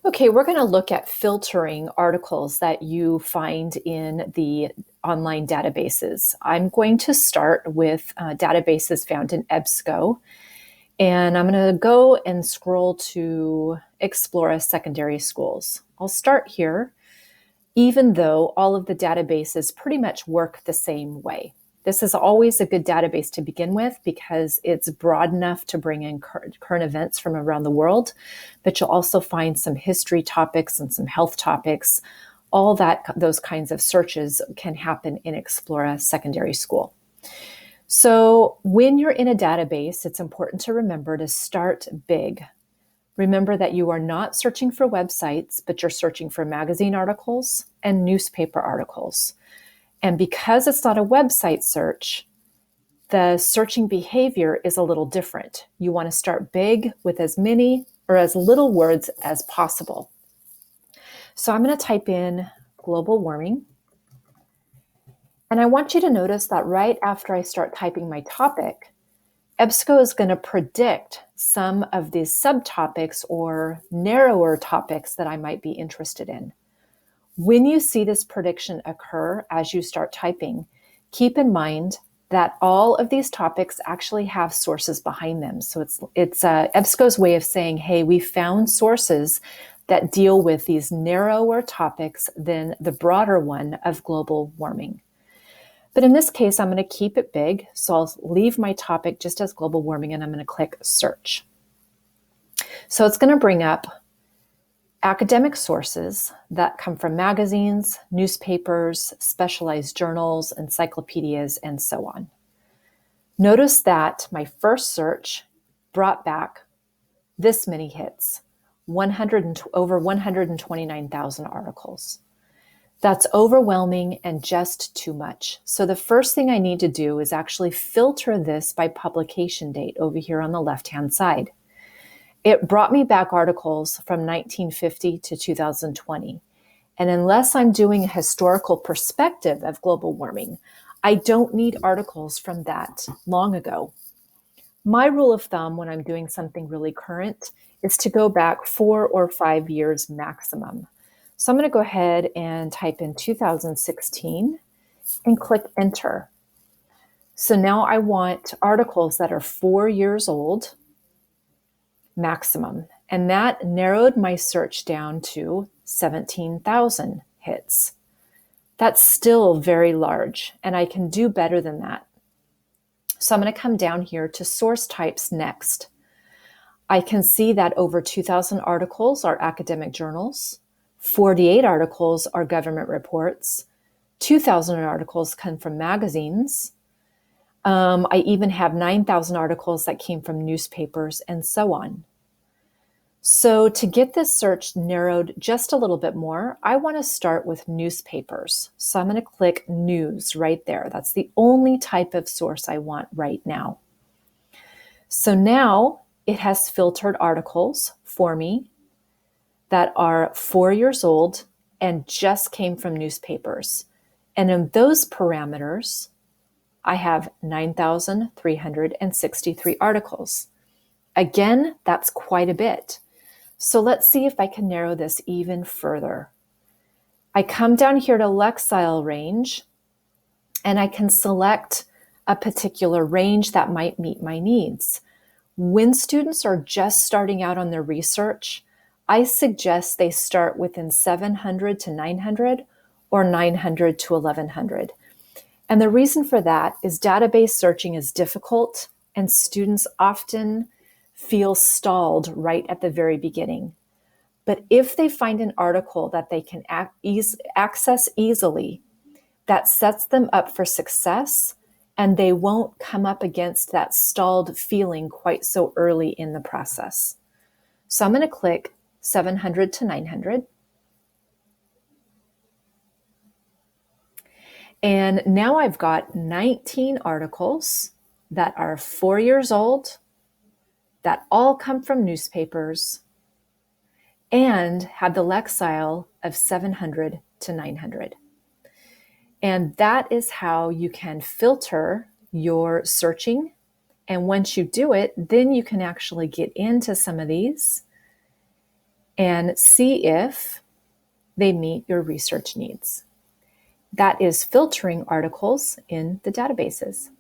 Okay, we're going to look at filtering articles that you find in the online databases. I'm going to start with databases found in EBSCO, and I'm going to go and scroll to Explora Secondary Schools. I'll start here, even though all of the databases pretty much work the same way. This is always a good database to begin with because it's broad enough to bring in current events from around the world, but you'll also find some history topics and some health topics. All those kinds of searches can happen in Explora Secondary School. So when you're in a database, it's important to remember to start big. Remember that you are not searching for websites, but you're searching for magazine articles and newspaper articles. And because it's not a website search, the searching behavior is a little different. You want to start big with as many or as little words as possible. So I'm going to type in global warming. And I want you to notice that right after I start typing my topic, EBSCO is going to predict some of these subtopics or narrower topics that I might be interested in. When you see this prediction occur as you start typing, keep in mind that all of these topics actually have sources behind them. So it's EBSCO's way of saying, hey, we found sources that deal with these narrower topics than the broader one of global warming. But in this case, I'm going to keep it big. So I'll leave my topic just as global warming, and I'm going to click search. So it's going to bring up academic sources that come from magazines, newspapers, specialized journals, encyclopedias, and so on. Notice that my first search brought back this many hits, over 129,000 articles. That's overwhelming and just too much. So the first thing I need to do is actually filter this by publication date over here on the left-hand side. It brought me back articles from 1950 to 2020. And unless I'm doing a historical perspective of global warming, I don't need articles from that long ago. My rule of thumb when I'm doing something really current is to go back 4 or 5 years maximum. So I'm going to go ahead and type in 2016 and click enter. So now I want articles that are 4 years old maximum. And that narrowed my search down to 17,000 hits. That's still very large, and I can do better than that. So I'm going to come down here to source types next. I can see that over 2,000 articles are academic journals, 48 articles are government reports, 2,000 articles come from magazines. I even have 9,000 articles that came from newspapers and so on. So to get this search narrowed just a little bit more, I want to start with newspapers. So I'm going to click news right there. That's the only type of source I want right now. So now it has filtered articles for me that are 4 years old and just came from newspapers. And in those parameters, I have 9,363 articles. Again, that's quite a bit. So let's see if I can narrow this even further. I come down here to Lexile Range, and I can select a particular range that might meet my needs. When students are just starting out on their research, I suggest they start within 700 to 900 or 900 to 1100. And the reason for that is database searching is difficult, and students often feel stalled right at the very beginning. But if they find an article that they can access easily, that sets them up for success, and they won't come up against that stalled feeling quite so early in the process. So I'm going to click 700 to 900. And now I've got 19 articles that are 4 years old, that all come from newspapers, and have the Lexile of 700 to 900. And that is how you can filter your searching. And once you do it, then you can actually get into some of these and see if they meet your research needs. That is filtering articles in the databases.